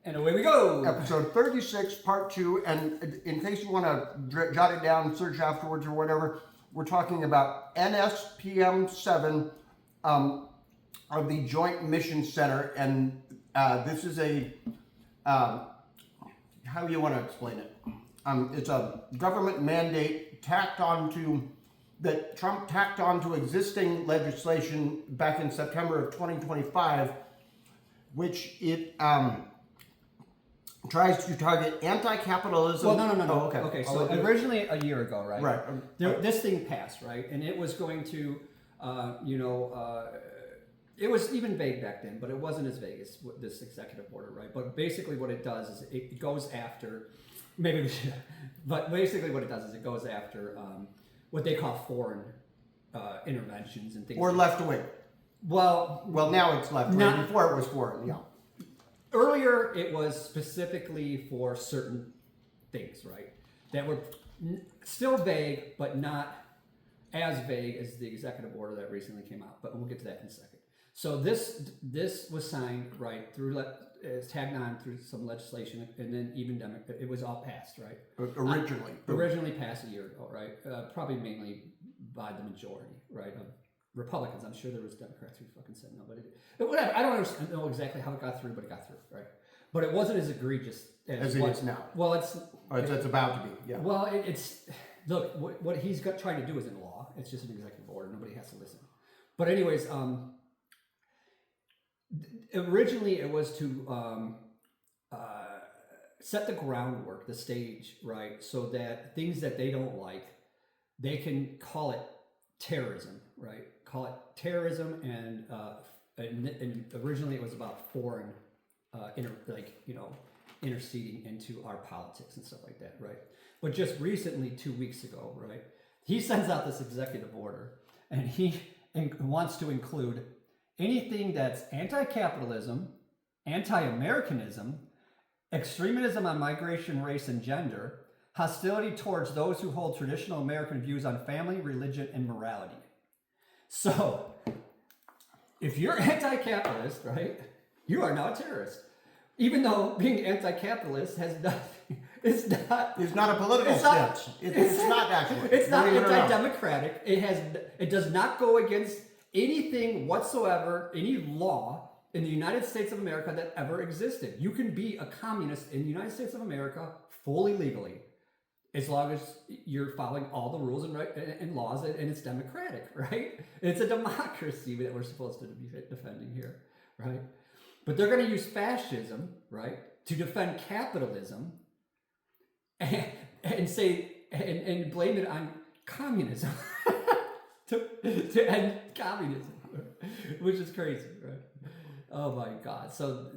And away we go. Episode 36, part 2. And in case you want to jot it down, search afterwards or whatever, we're talking about nspm-7 of the Joint Mission Center. And this is a, how do you want to explain it? It's a government mandate that Trump tacked onto existing legislation back in September of 2025, which it tries to target anti-capitalism. Well, no. Oh, okay. Okay, so originally a year ago, right? Right. This thing passed, right? And it was going to, it was even vague back then, but it wasn't as vague as this executive order, right? But basically what it does is it goes after, but basically what it does is it goes after what they call foreign interventions and things. Or left wing. Well, now it's left wing. Before it was foreign, yeah. Earlier, it was specifically for certain things, right? That were still vague, but not as vague as the executive order that recently came out. But we'll get to that in a second. So this was signed, right, through it's tagged on through some legislation, and then even it was all passed, right? Originally passed a year ago, right? Probably mainly by the majority, right, of Republicans. I'm sure there was Democrats who fucking said no, but whatever. I don't know exactly how it got through, but it got through, right? But it wasn't as egregious as it is now. Well, it's about to be. Yeah. Well, it's look what he's trying to do is in law. It's just an executive order. Nobody has to listen. But anyways, originally it was to set the groundwork, the stage, right, so that things that they don't like, they can call it terrorism, right? Call it terrorism, and originally it was about foreign, interceding into our politics and stuff like that, right? But just recently, 2 weeks ago, right, he sends out this executive order, and he wants to include anything that's anti-capitalism, anti-Americanism, extremism on migration, race, and gender, hostility towards those who hold traditional American views on family, religion, and morality. So, if you're anti-capitalist, right, you are now a terrorist. Even though being anti-capitalist has nothing, it's not a political stance. It's not actually. It's not anti-democratic. It does not go against anything whatsoever, any law in the United States of America that ever existed. You can be a communist in the United States of America fully legally, as long as you're following all the rules and laws, and it's democratic, right? It's a democracy that we're supposed to be defending here, right? But they're going to use fascism, right, to defend capitalism, and say and blame it on communism to end communism, which is crazy, right? Oh my God! So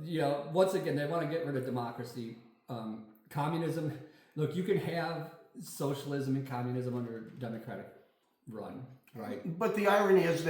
once again, they want to get rid of democracy, communism. Look, you can have socialism and communism under a democratic run, right? But the irony is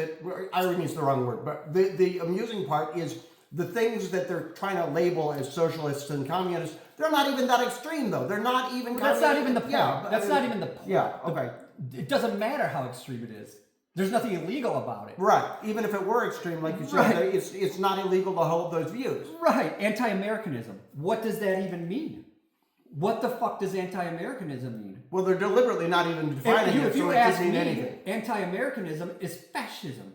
irony is the wrong word, but the amusing part is the things that they're trying to label as socialists and communists, they're not even that extreme, though. They're not even... Well, that's not even the point. Yeah, that's not even the point. Yeah, okay. It doesn't matter how extreme it is. There's nothing illegal about it. Right. Even if it were extreme, like you said, right. It's not illegal to hold those views. Right. Anti-Americanism. What does that even mean? What the fuck does anti-Americanism mean? Well, they're deliberately not even defining it, so it doesn't mean anything. Anti-Americanism is fascism.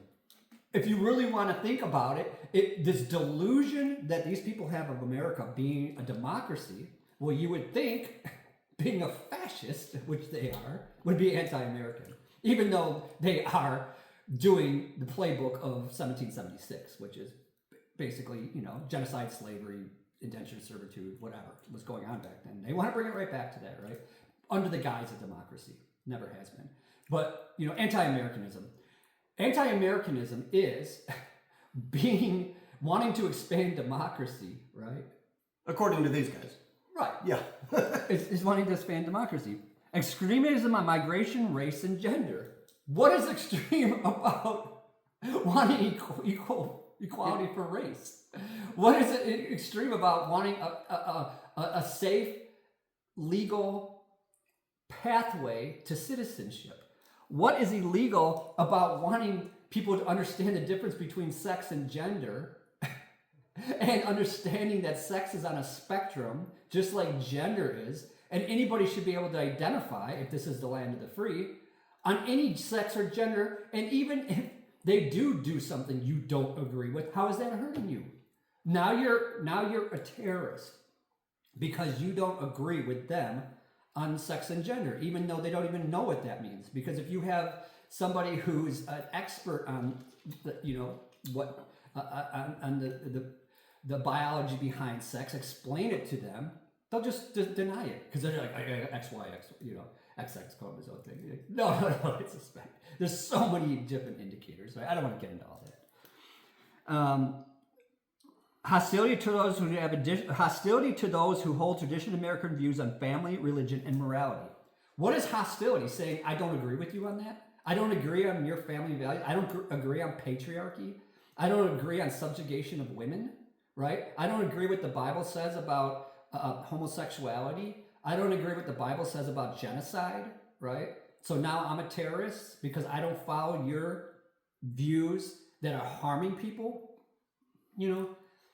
If you really want to think about it, this delusion that these people have of America being a democracy, well, you would think being a fascist, which they are, would be anti-American, even though they are doing the playbook of 1776, which is basically, genocide, slavery, indentured servitude, whatever was going on back then. They want to bring it right back to that, right? Under the guise of democracy. Never has been. But, anti-Americanism. Anti-Americanism is wanting to expand democracy, right? According to these guys. Right. Yeah. It's wanting to expand democracy. Extremism on migration, race, and gender. What is extreme about wanting equality for race? What is extreme about wanting a safe, legal pathway to citizenship? What is illegal about wanting people to understand the difference between sex and gender and understanding that sex is on a spectrum, just like gender is, and anybody should be able to identify, if this is the land of the free, on any sex or gender, and even if they do something you don't agree with, how is that hurting you? Now you're a terrorist because you don't agree with them on sex and gender, even though they don't even know what that means. Because if you have somebody who's an expert on the biology behind sex, explain it to them, they'll just deny it because they're like XX chromosome thing. No, it's a spec. There's so many different indicators. Right? I don't want to get into all that. Hostility to those who hold traditional American views on family, religion, and morality. What is hostility? Saying I don't agree with you on that. I don't agree on your family values. I don't agree on patriarchy. I don't agree on subjugation of women. Right? I don't agree with what the Bible says about homosexuality. I don't agree with what the Bible says about genocide. Right? So now I'm a terrorist because I don't follow your views that are harming people.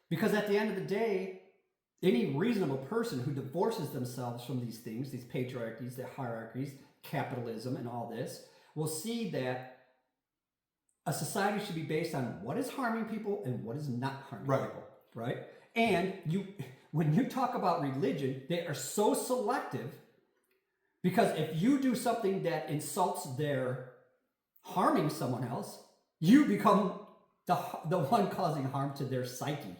Because at the end of the day, any reasonable person who divorces themselves from these things, these patriarchies, the hierarchies, capitalism, and all this, will see that a society should be based on what is harming people and what is not harming people, right? And when you talk about religion, they are so selective because if you do something that insults their harming someone else, you become the one causing harm to their psyche.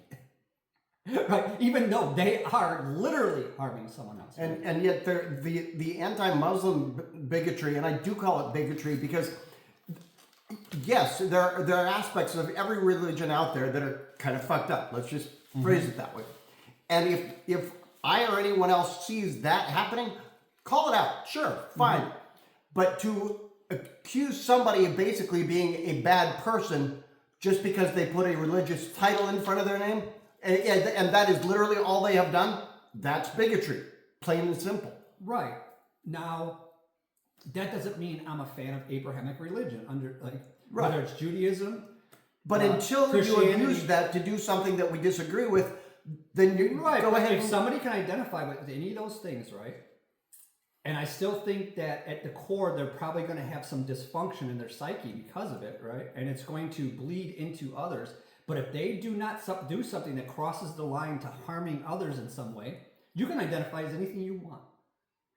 Right, even though they are literally harming someone else, right? and yet the anti-Muslim bigotry, and I do call it bigotry because yes, there are aspects of every religion out there that are kind of fucked up. Let's just phrase it that way. And if I or anyone else sees that happening, call it out. Sure, fine. But to accuse somebody of basically being a bad person just because they put a religious title in front of their name. And that is literally all they have done. That's bigotry, plain and simple. Right. Now, that doesn't mean I'm a fan of Abrahamic religion, whether it's Judaism. But until you use that to do something that we disagree with, then you go ahead. If somebody can identify with any of those things, right? And I still think that at the core, they're probably going to have some dysfunction in their psyche because of it, right? And it's going to bleed into others. But if they do not do something that crosses the line to harming others in some way, you can identify as anything you want.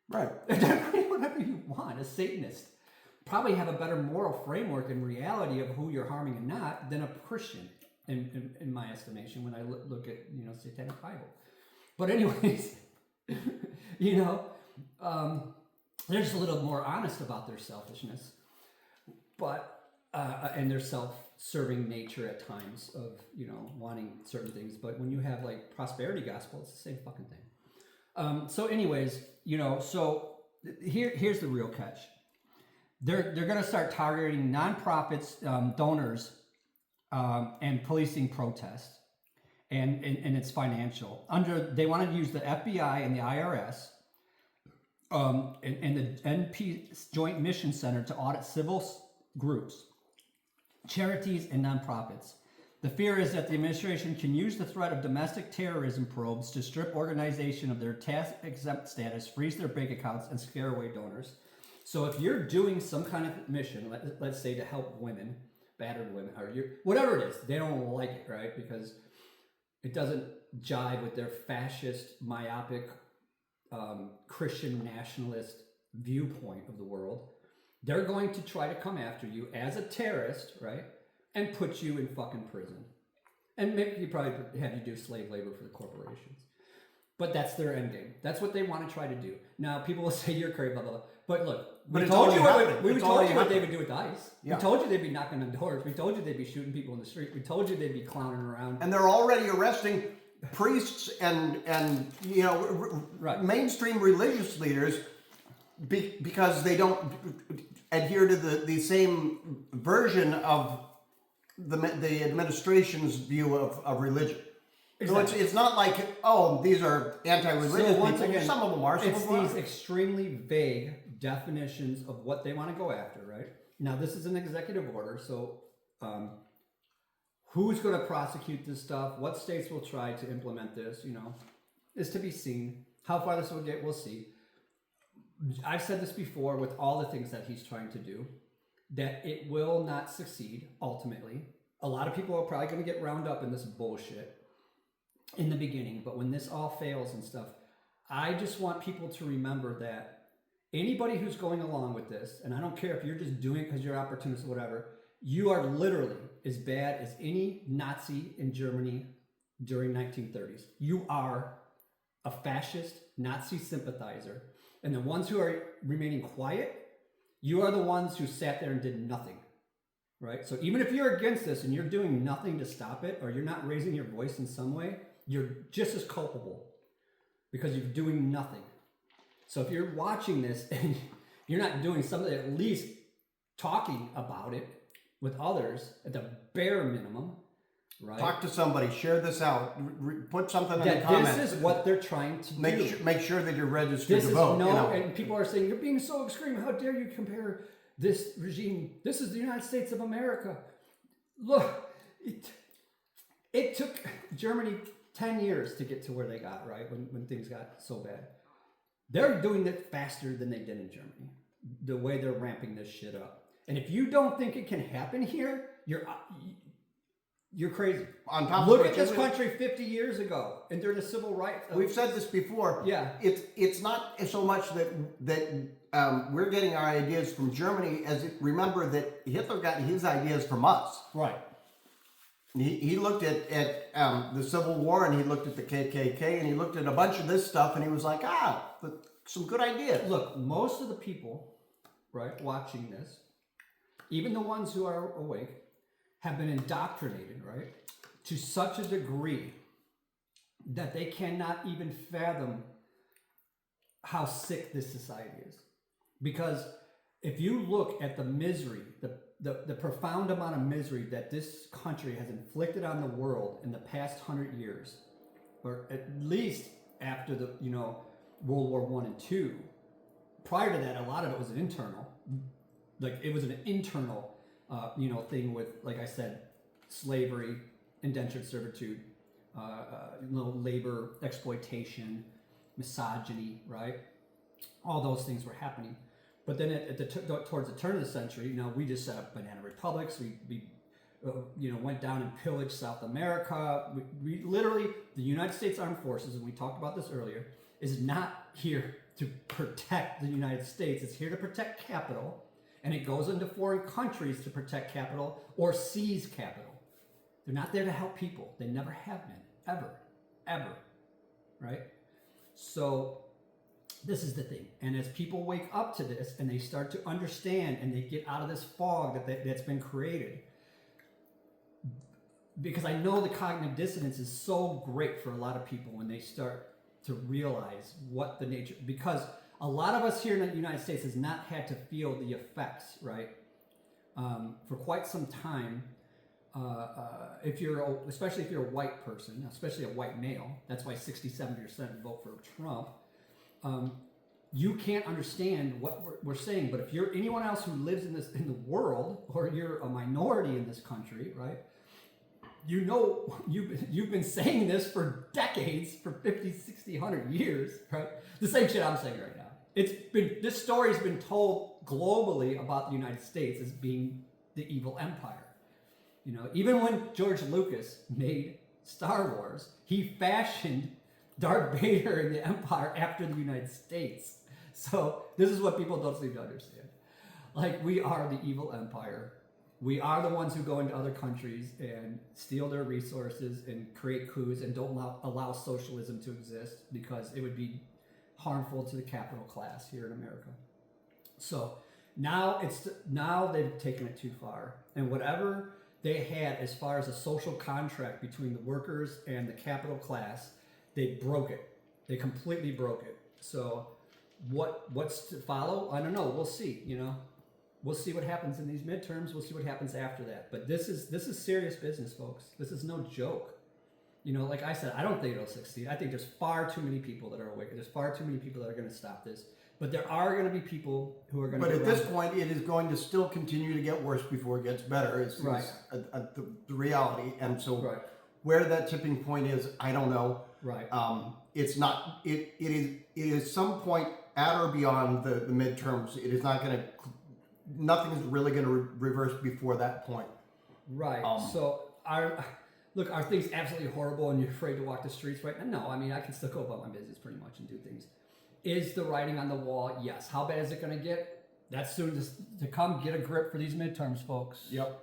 Right. Identify whatever you want. A Satanist probably have a better moral framework and reality of who you're harming and not than a Christian, in my estimation, when I look at Satanic Bible. But anyways, they're just a little more honest about their selfishness, and their self-serving nature at times of wanting certain things. But when you have like prosperity gospel, it's the same fucking thing. So anyways, so here's the real catch. They're going to start targeting nonprofits, donors, and policing protests, and it's financial. They want to use the FBI and the IRS. And the NP Joint Mission Center to audit civil groups, charities, and nonprofits. The fear is that the administration can use the threat of domestic terrorism probes to strip organization of their tax-exempt status, freeze their bank accounts, and scare away donors. So if you're doing some kind of mission, let's say to help women, battered women, or whatever it is, they don't like it, right? Because it doesn't jive with their fascist, myopic, Christian nationalist viewpoint of the world. They're going to try to come after you as a terrorist, right? And put you in fucking prison. And maybe probably have you do slave labor for the corporations. But that's their end game. That's what they want to try to do. Now, people will say you're crazy, blah, blah, blah. But look, we told you what they would do with ICE. Yeah. We told you they'd be knocking on doors. We told you they'd be shooting people in the street. We told you they'd be clowning around. And they're already arresting priests and mainstream religious leaders because they don't adhere to the same version of the administration's view of religion. Exactly. So it's not like, these are anti-religious people. Again, some of them are. It's these extremely vague definitions of what they want to go after, right? Now, this is an executive order, so Who's going to prosecute this stuff? What states will try to implement this, is to be seen. How far this will get, we'll see. I've said this before with all the things that he's trying to do, that it will not succeed ultimately. A lot of people are probably going to get wound up in this bullshit in the beginning, but when this all fails and stuff, I just want people to remember that anybody who's going along with this, and I don't care if you're just doing it because you're opportunist or whatever, you are literally as bad as any Nazi in Germany during 1930s. You are a fascist Nazi sympathizer. And the ones who are remaining quiet, you are the ones who sat there and did nothing, right? So even if you're against this and you're doing nothing to stop it, or you're not raising your voice in some way, you're just as culpable because you're doing nothing. So if you're watching this and you're not doing something, at least talking about it with others at the bare minimum, right? Talk to somebody, share this out, put something in the comments. This is what they're trying to do. Make sure that you're registered to vote. And people are saying, you're being so extreme. How dare you compare this regime? This is the United States of America. Look, it took Germany 10 years to get to where they got, right? When things got so bad. They're doing it faster than they did in Germany. The way they're ramping this shit up. And if you don't think it can happen here, you're crazy. On top Look of at this country 50 years ago and during the civil rights. We've said this before. Yeah. It's not so much that we're getting our ideas from Germany as remember that Hitler got his ideas from us. Right. He looked at the Civil War and he looked at the KKK and he looked at a bunch of this stuff and he was like, some good ideas. Look, most of the people, right, watching this, even the ones who are awake, have been indoctrinated, right, to such a degree that they cannot even fathom how sick this society is. Because if you look at the misery, the profound amount of misery that this country has inflicted on the world in the past 100 years, or at least after the, World War I and II, prior to that, a lot of it was internal. Like, it was an internal thing with, like I said, slavery, indentured servitude, labor exploitation, misogyny, right? All those things were happening. But then towards the turn of the century, we just set up banana republics. We went down and pillaged South America. We literally, the United States Armed Forces, and we talked about this earlier, is not here to protect the United States. It's here to protect capital. And it goes into foreign countries to protect capital or seize capital. They're not there to help people. They never have been, ever, right? So this is the thing. And as people wake up to this and they start to understand and they get out of this fog that's been created, because I know the cognitive dissonance is so great for a lot of people when they start to realize what the nature, because a lot of us here in the United States has not had to feel the effects, right? For quite some time, especially if you're a white person, especially a white male, that's why 67% vote for Trump. You can't understand what we're saying, but if you're anyone else who lives in the world, or you're a minority in this country, right? You've been saying this for decades, for 50, 60, 100 years, right? The same shit I'm saying right now. This story's been told globally about the United States as being the evil empire. Even when George Lucas made Star Wars, he fashioned Darth Vader and the Empire after the United States. So this is what people don't seem to understand. Like, we are the evil empire. We are the ones who go into other countries and steal their resources and create coups and don't allow socialism to exist because it would be harmful to the capital class here in America. So now they've taken it too far. And whatever they had as far as a social contract between the workers and the capital class, they broke it. They completely broke it. So what's to follow? I don't know. We'll see, We'll see what happens in these midterms. We'll see what happens after that. But this is serious business, folks. This is no joke. Like I said, I don't think it'll succeed. I think there's far too many people that are awake. There's far too many people that are going to stop this. But there are going to be people who are going to. But at this point, it is going to still continue to get worse before it gets better. Is the reality, and so where that tipping point is, I don't know. Right. It's not. It is some point at or beyond the midterms. It is not going to. Nothing is really going to reverse before that point. Right. So are things absolutely horrible and you're afraid to walk the streets right now? No, I mean, I can still go about my business pretty much and do things. Is the writing on the wall? Yes. How bad is it going to get? That's soon to come. Get a grip for these midterms, folks. Yep.